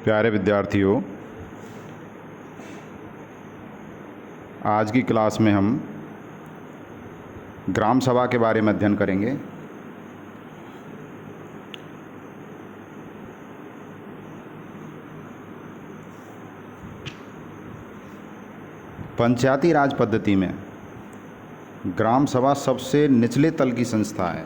प्यारे विद्यार्थियों, आज की क्लास में हम ग्राम सभा के बारे में अध्ययन करेंगे। पंचायती राज पद्धति में ग्राम सभा सबसे निचले तल की संस्था है।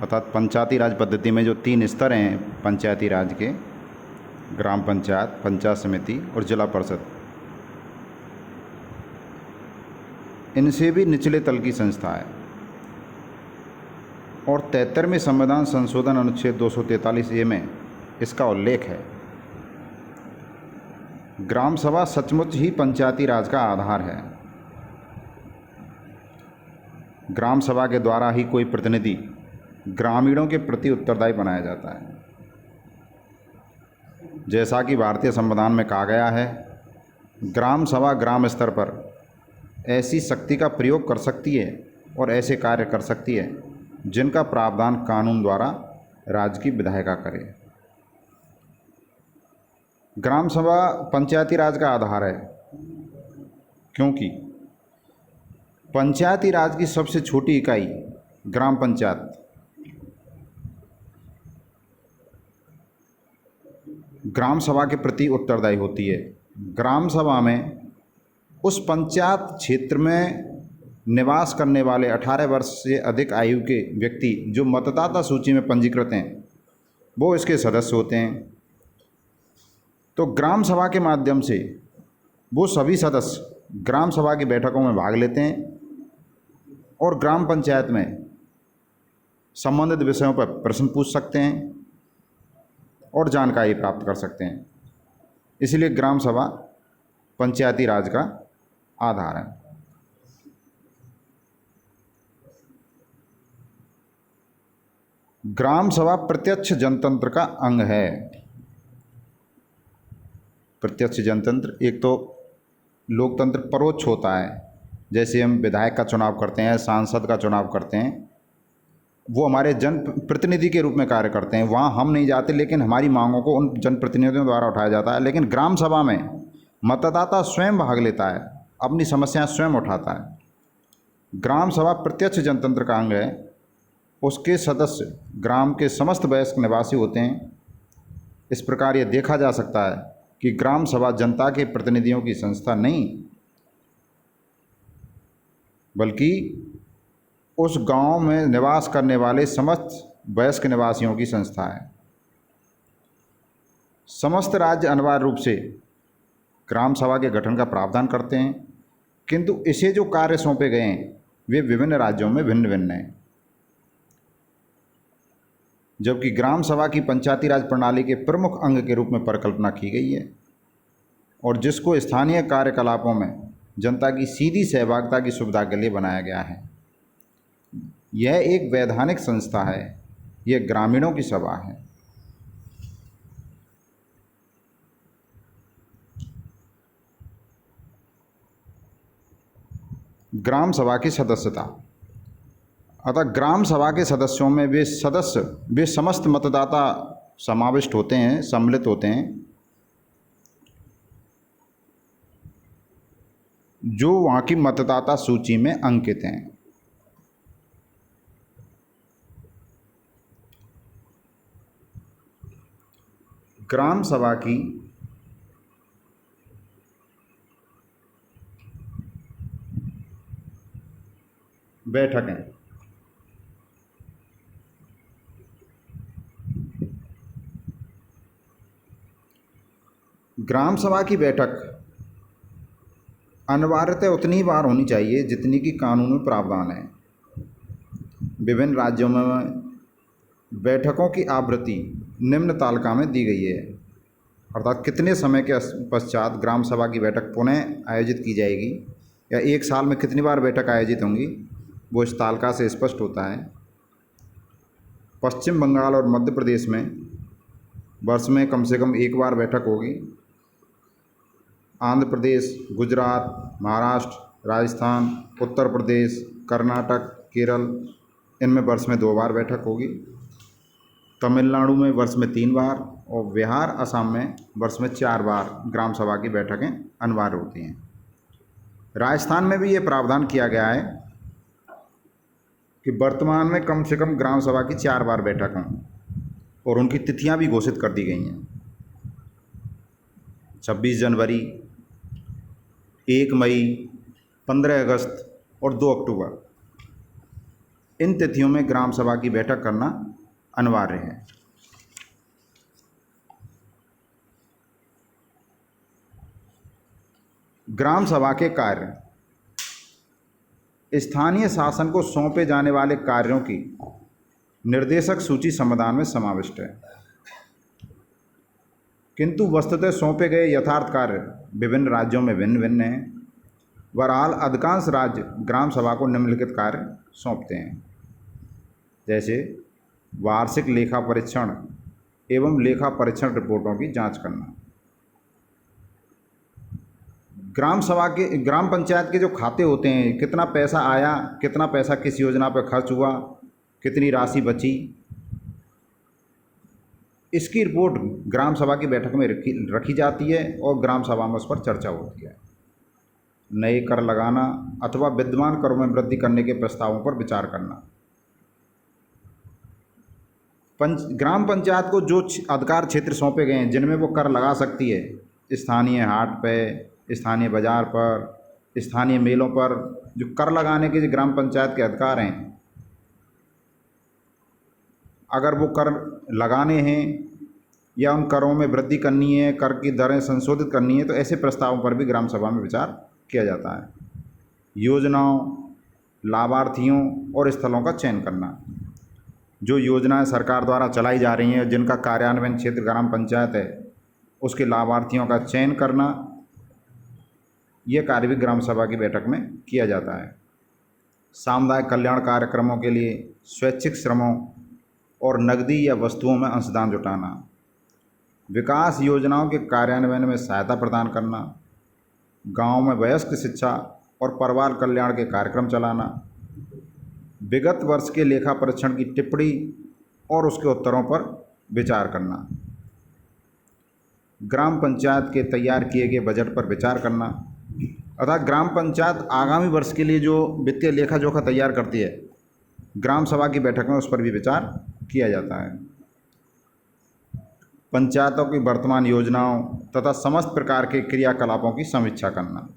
अर्थात पंचायती राज पद्धति में जो 3 स्तर हैं पंचायती राज के, ग्राम पंचायत, पंचायत समिति और जिला परिषद, इनसे भी निचले तल की संस्था है। और 73वें संविधान संशोधन अनुच्छेद 243A में इसका उल्लेख है। ग्राम सभा सचमुच ही पंचायती राज का आधार है। ग्राम सभा के द्वारा ही कोई प्रतिनिधि ग्रामीणों के प्रति उत्तरदायी बनाया जाता है। जैसा कि भारतीय संविधान में कहा गया है, ग्राम सभा ग्राम स्तर पर ऐसी शक्ति का प्रयोग कर सकती है और ऐसे कार्य कर सकती है जिनका प्रावधान कानून द्वारा राज्य की विधायिका करे। ग्राम सभा पंचायती राज का आधार है क्योंकि पंचायती राज की सबसे छोटी इकाई ग्राम पंचायत ग्राम सभा के प्रति उत्तरदायी होती है। ग्राम सभा में उस पंचायत क्षेत्र में निवास करने वाले 18 वर्ष से अधिक आयु के व्यक्ति जो मतदाता सूची में पंजीकृत हैं, वो इसके सदस्य होते हैं। तो ग्राम सभा के माध्यम से वो सभी सदस्य ग्राम सभा की बैठकों में भाग लेते हैं और ग्राम पंचायत में संबंधित विषयों पर प्रश्न पूछ सकते हैं और जानकारी प्राप्त कर सकते हैं। इसलिए ग्राम सभा पंचायती राज का आधार है। ग्राम सभा प्रत्यक्ष जनतंत्र का अंग है। प्रत्यक्ष जनतंत्र, एक तो लोकतंत्र परोक्ष होता है, जैसे हम विधायक का चुनाव करते हैं, सांसद का चुनाव करते हैं, वो हमारे जन प्रतिनिधि के रूप में कार्य करते हैं। वहाँ हम नहीं जाते, लेकिन हमारी मांगों को उन जनप्रतिनिधियों द्वारा उठाया जाता है। लेकिन ग्राम सभा में मतदाता स्वयं भाग लेता है, अपनी समस्याएं स्वयं उठाता है। ग्राम सभा प्रत्यक्ष जनतंत्र का अंग है। उसके सदस्य ग्राम के समस्त वयस्क निवासी होते हैं। इस प्रकार यह देखा जा सकता है कि ग्राम सभा जनता के प्रतिनिधियों की संस्था नहीं, बल्कि उस गांव में निवास करने वाले समस्त वयस्क निवासियों की संस्था है। समस्त राज्य अनिवार्य रूप से ग्राम सभा के गठन का प्रावधान करते हैं, किंतु इसे जो कार्य सौंपे गए हैं वे विभिन्न राज्यों में भिन्न भिन्न हैं। जबकि ग्राम सभा की पंचायती राज प्रणाली के प्रमुख अंग के रूप में परिकल्पना की गई है और जिसको स्थानीय कार्यकलापों में जनता की सीधी सहभागिता की सुविधा के लिए बनाया गया है। यह एक वैधानिक संस्था है। यह ग्रामीणों की सभा है। ग्राम सभा की सदस्यता, अतः ग्राम सभा के सदस्यों में वे समस्त मतदाता समाविष्ट होते हैं, सम्मिलित होते हैं, जो वहाँ की मतदाता सूची में अंकित हैं। ग्राम सभा की बैठकें ग्राम सभा की बैठक अनिवार्यतः उतनी ही बार होनी चाहिए जितनी कि कानून में प्रावधान है। विभिन्न राज्यों में बैठकों की आवृत्ति निम्न तालिका में दी गई है, अर्थात कितने समय के पश्चात ग्राम सभा की बैठक पुनः आयोजित की जाएगी या एक साल में कितनी बार बैठक आयोजित होंगी, वो इस तालिका से स्पष्ट होता है। पश्चिम बंगाल और मध्य प्रदेश में वर्ष में कम से कम एक बार बैठक होगी। आंध्र प्रदेश, गुजरात, महाराष्ट्र, राजस्थान, उत्तर प्रदेश, कर्नाटक, केरल, इनमें वर्ष में 2 बार बैठक होगी। तमिलनाडु में वर्ष में 3 बार और बिहार असम में वर्ष में 4 बार ग्राम सभा की बैठकें अनिवार्य होती हैं। राजस्थान में भी ये प्रावधान किया गया है कि वर्तमान में कम से कम ग्राम सभा की 4 बार बैठक हों और उनकी तिथियां भी घोषित कर दी गई हैं। 26 जनवरी, 1 मई, 15 अगस्त और 2 अक्टूबर, इन तिथियों में ग्राम सभा की बैठक करना अनिवार्य है। ग्राम सभा के कार्य। स्थानीय शासन को सौंपे जाने वाले कार्यों की निर्देशक सूची संविधान में समाविष्ट है, किंतु वस्तुतः सौंपे गए यथार्थ कार्य विभिन्न राज्यों में भिन्न भिन्न हैं। बहरहाल अधिकांश राज्य ग्राम सभा को निम्नलिखित कार्य सौंपते हैं, जैसे वार्षिक लेखा परीक्षण एवं लेखा परीक्षण रिपोर्टों की जांच करना। ग्राम पंचायत के जो खाते होते हैं, कितना पैसा आया, कितना पैसा किस योजना पर खर्च हुआ, कितनी राशि बची, इसकी रिपोर्ट ग्राम सभा की बैठक में रखी जाती है और ग्राम सभा में उस पर चर्चा होती है। नए कर लगाना अथवा विद्यमान करों में वृद्धि करने के प्रस्तावों पर विचार करना। ग्राम पंचायत को जो अधिकार क्षेत्र सौंपे गए हैं जिनमें वो कर लगा सकती है, स्थानीय हाट पे, स्थानीय बाजार पर, स्थानीय मेलों पर जो कर लगाने के जो ग्राम पंचायत के अधिकार हैं, अगर वो कर लगाने हैं या उन करों में वृद्धि करनी है, कर की दरें संशोधित करनी है, तो ऐसे प्रस्तावों पर भी ग्राम सभा में विचार किया जाता है। योजनाओं, लाभार्थियों और स्थलों का चयन करना। जो योजनाएं सरकार द्वारा चलाई जा रही हैं, जिनका कार्यान्वयन क्षेत्र ग्राम पंचायत है, उसके लाभार्थियों का चयन करना, यह कार्य भी ग्राम सभा की बैठक में किया जाता है। सामुदायिक कल्याण कार्यक्रमों के लिए स्वैच्छिक श्रमों और नकदी या वस्तुओं में अंशदान जुटाना। विकास योजनाओं के कार्यान्वयन में सहायता प्रदान करना। गांव में वयस्क शिक्षा और परिवार कल्याण के कार्यक्रम चलाना। विगत वर्ष के लेखा परीक्षण की टिप्पणी और उसके उत्तरों पर विचार करना। ग्राम पंचायत के तैयार किए गए बजट पर विचार करना, अर्थात ग्राम पंचायत आगामी वर्ष के लिए जो वित्तीय लेखा जोखा तैयार करती है, ग्राम सभा की बैठक में उस पर भी विचार किया जाता है। पंचायतों की वर्तमान योजनाओं तथा समस्त प्रकार के क्रियाकलापों की समीक्षा करना।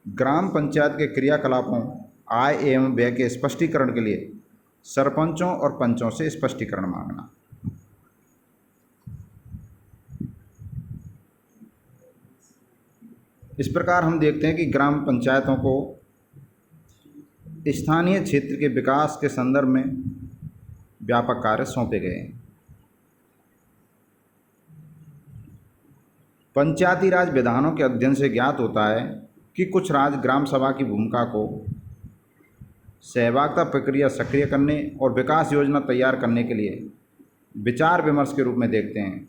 ग्राम पंचायत के क्रियाकलापों, आय एवं व्यय के स्पष्टीकरण के लिए सरपंचों और पंचों से स्पष्टीकरण मांगना। इस प्रकार हम देखते हैं कि ग्राम पंचायतों को स्थानीय क्षेत्र के विकास के संदर्भ में व्यापक कार्य सौंपे गए हैं। पंचायती राज विधानों के अध्ययन से ज्ञात होता है कि कुछ राज्य ग्राम सभा की भूमिका को सहभागिता प्रक्रिया सक्रिय करने और विकास योजना तैयार करने के लिए विचार विमर्श के रूप में देखते हैं,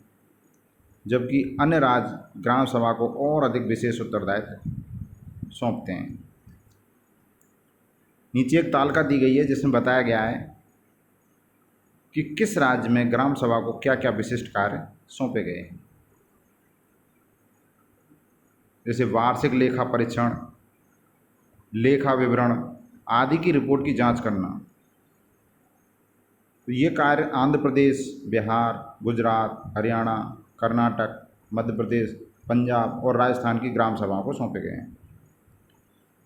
जबकि अन्य राज्य ग्राम सभा को और अधिक विशेष उत्तरदायित्व सौंपते हैं। नीचे एक तालिका दी गई है जिसमें बताया गया है कि किस राज्य में ग्राम सभा को क्या क्या विशिष्ट कार्य सौंपे गए हैं। जैसे वार्षिक लेखा परीक्षण, लेखा विवरण आदि की रिपोर्ट की जांच करना। तो ये कार्य आंध्र प्रदेश, बिहार, गुजरात, हरियाणा, कर्नाटक, मध्य प्रदेश, पंजाब और राजस्थान की ग्राम सभाओं को सौंपे गए हैं।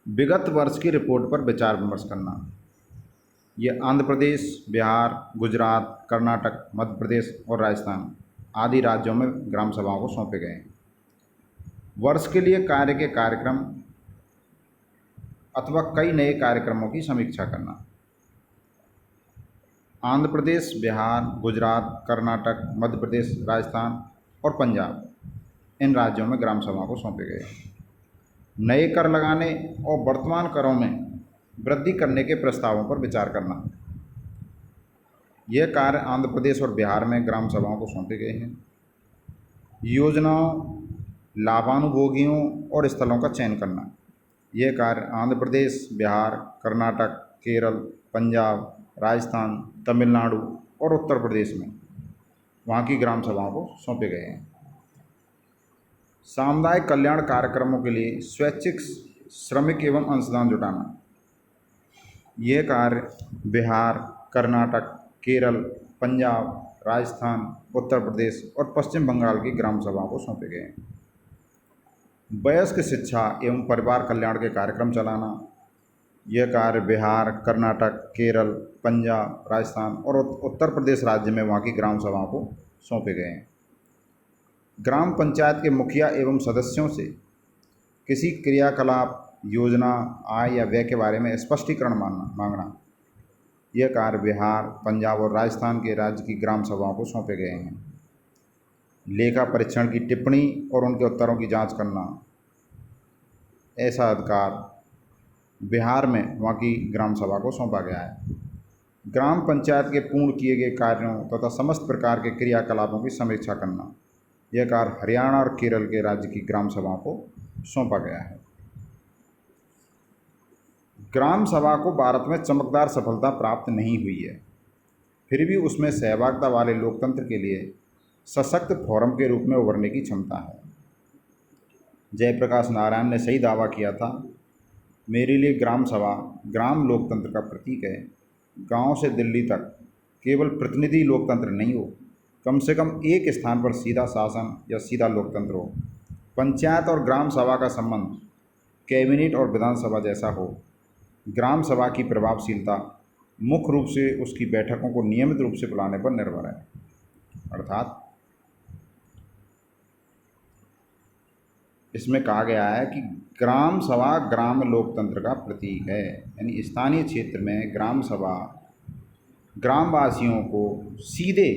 विगत वर्ष की रिपोर्ट पर विचार विमर्श करना। ये आंध्र प्रदेश, बिहार, गुजरात, कर्नाटक, मध्य प्रदेश और राजस्थान आदि राज्यों में ग्राम सभाओं को सौंपे गए हैं। वर्ष के लिए कार्य के कार्यक्रम अथवा कई नए कार्यक्रमों की समीक्षा करना। आंध्र प्रदेश, बिहार, गुजरात, कर्नाटक, मध्य प्रदेश, राजस्थान और पंजाब, इन राज्यों में ग्राम सभाओं को सौंपे गए। नए कर लगाने और वर्तमान करों में वृद्धि करने के प्रस्तावों पर विचार करना। यह कार्य आंध्र प्रदेश और बिहार में ग्राम सभाओं को सौंपे गए हैं। योजनाओं, लाभानुभोगियों और स्थलों का चयन करना। यह कार्य आंध्र प्रदेश, बिहार, कर्नाटक, केरल, पंजाब, राजस्थान, तमिलनाडु और उत्तर प्रदेश में वहाँ की ग्राम सभाओं को सौंपे गए हैं। सामुदायिक कल्याण कार्यक्रमों के लिए स्वैच्छिक श्रमिक एवं अंशदान जुटाना, यह कार्य बिहार, कर्नाटक, केरल, पंजाब, राजस्थान, उत्तर प्रदेश और पश्चिम बंगाल की ग्राम सभाओं को सौंपे गए हैं। वयस्क शिक्षा एवं परिवार कल्याण के कार्यक्रम चलाना, यह कार्य बिहार, कर्नाटक, केरल, पंजाब, राजस्थान और उत्तर प्रदेश राज्य में वहाँ की ग्राम सभाओं को सौंपे गए हैं। ग्राम पंचायत के मुखिया एवं सदस्यों से किसी क्रियाकलाप, योजना, आय या व्यय के बारे में स्पष्टीकरण मांगना, यह कार्य बिहार, पंजाब और राजस्थान के राज्य की ग्राम सभाओं को सौंपे गए हैं। लेखा परीक्षण की टिप्पणी और उनके उत्तरों की जांच करना, ऐसा अधिकार बिहार में वहाँ की ग्राम सभा को सौंपा गया है। ग्राम पंचायत के पूर्ण किए गए कार्यों तथा समस्त प्रकार के क्रियाकलापों की समीक्षा करना, यह कार्य हरियाणा और केरल के राज्य की ग्राम सभा को सौंपा गया है। ग्राम सभा को भारत में चमकदार सफलता प्राप्त नहीं हुई है, फिर भी उसमें सहभागिता वाले लोकतंत्र के लिए सशक्त फोरम के रूप में उभरने की क्षमता है। जयप्रकाश नारायण ने सही दावा किया था, मेरे लिए ग्राम सभा ग्राम लोकतंत्र का प्रतीक है। गांव से दिल्ली तक केवल प्रतिनिधि लोकतंत्र नहीं हो, कम से कम एक स्थान पर सीधा शासन या सीधा लोकतंत्र हो। पंचायत और ग्राम सभा का संबंध कैबिनेट और विधानसभा जैसा हो। ग्राम सभा की प्रभावशीलता मुख्य रूप से उसकी बैठकों को नियमित रूप से बुलाने पर निर्भर है। अर्थात इसमें कहा गया है कि ग्राम सभा ग्राम लोकतंत्र का प्रतीक है, यानी स्थानीय क्षेत्र में ग्राम सभा ग्रामवासियों को सीधे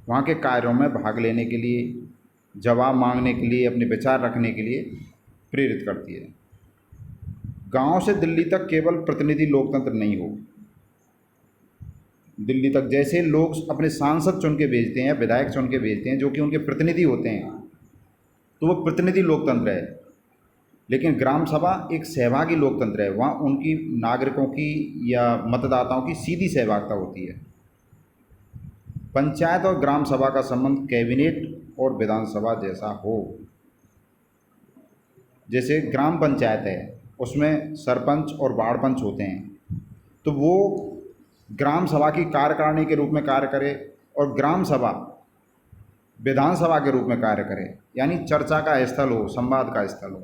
वहाँ के कार्यों में भाग लेने के लिए, जवाब मांगने के लिए, अपने विचार रखने के लिए प्रेरित करती है। गांव से दिल्ली तक केवल प्रतिनिधि लोकतंत्र नहीं हो। दिल्ली तक जैसे लोग अपने सांसद चुन के भेजते हैं, विधायक चुन के भेजते हैं, जो कि उनके प्रतिनिधि होते हैं, तो वो प्रतिनिधि लोकतंत्र है। लेकिन ग्राम सभा एक सहभागी लोकतंत्र है, वहाँ उनकी नागरिकों की या मतदाताओं की सीधी सहभागिता होती है। पंचायत और ग्राम सभा का संबंध कैबिनेट और विधानसभा जैसा हो। जैसे ग्राम पंचायत है, उसमें सरपंच और वार्ड पंच होते हैं, तो वो ग्राम सभा की कार्यकारिणी के रूप में कार्य करे और ग्राम सभा विधानसभा के रूप में कार्य करे, यानी चर्चा का स्थल हो, संवाद का स्थल हो।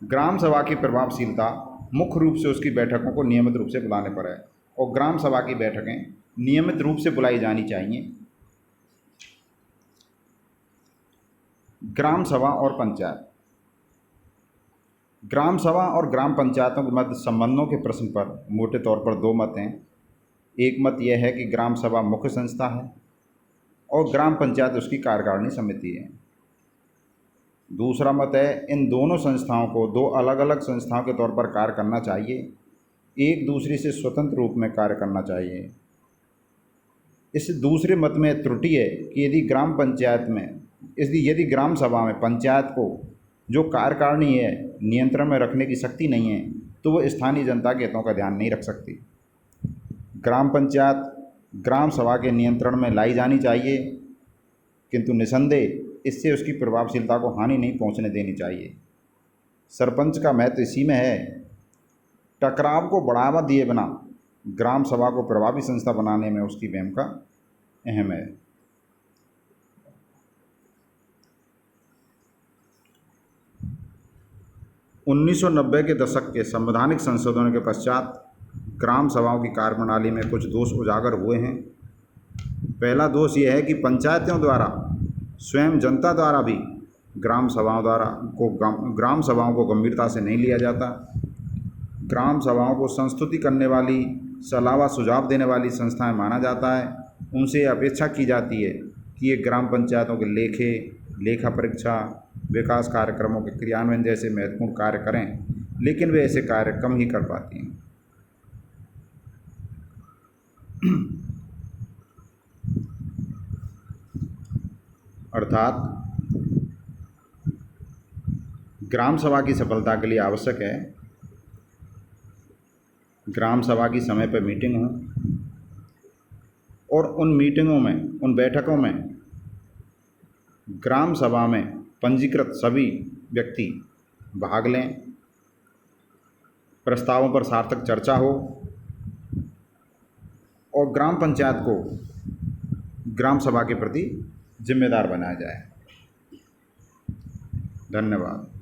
ग्राम सभा की प्रभावशीलता मुख्य रूप से उसकी बैठकों को नियमित रूप से बुलाने पर है, और ग्राम सभा की बैठकें नियमित रूप से बुलाई जानी चाहिए। ग्राम सभा और पंचायत। ग्राम सभा और ग्राम पंचायतों के मध्य संबंधों के प्रश्न पर मोटे तौर पर दो मत हैं। एक मत यह है कि ग्राम सभा मुख्य संस्था है और ग्राम पंचायत उसकी कार्यकारिणी समिति है। दूसरा मत है, इन दोनों संस्थाओं को दो अलग अलग संस्थाओं के तौर पर कार्य करना चाहिए, एक दूसरे से स्वतंत्र रूप में कार्य करना चाहिए। इस दूसरे मत में त्रुटि है कि यदि ग्राम सभा में पंचायत को जो कार्यकारिणी है नियंत्रण में रखने की शक्ति नहीं है, तो वो स्थानीय जनता के हितों का ध्यान नहीं रख सकती। ग्राम पंचायत ग्राम सभा के नियंत्रण में लाई जानी चाहिए, किंतु निसंदेह इससे उसकी प्रभावशीलता को हानि नहीं पहुंचने देनी चाहिए। सरपंच का महत्व इसी में है। टकराव को बढ़ावा दिए बिना ग्राम सभा को प्रभावी संस्था बनाने में उसकी भूमिका अहम है। उन्नीस सौ 1990 के दशक के संवैधानिक संशोधन के पश्चात ग्राम सभाओं की कार्यप्रणाली में कुछ दोष उजागर हुए हैं। पहला दोष यह है कि पंचायतों द्वारा स्वयं जनता द्वारा भी ग्राम सभाओं को गंभीरता से नहीं लिया जाता। ग्राम सभाओं को संस्तुति करने वाली, सलाह व सुझाव देने वाली संस्थाएं माना जाता है। उनसे अपेक्षा की जाती है कि ये ग्राम पंचायतों के लेखा परीक्षा, विकास कार्यक्रमों के क्रियान्वयन जैसे महत्वपूर्ण कार्य करें, लेकिन वे ऐसे कार्य कम ही कर पाती हैं। अर्थात ग्राम सभा की सफलता के लिए आवश्यक है ग्राम सभा की समय पर मीटिंग हो, और उन मीटिंगों में, उन बैठकों में ग्राम सभा में पंजीकृत सभी व्यक्ति भाग लें, प्रस्तावों पर सार्थक चर्चा हो और ग्राम पंचायत को ग्राम सभा के प्रति जिम्मेदार बनाया जाए। धन्यवाद।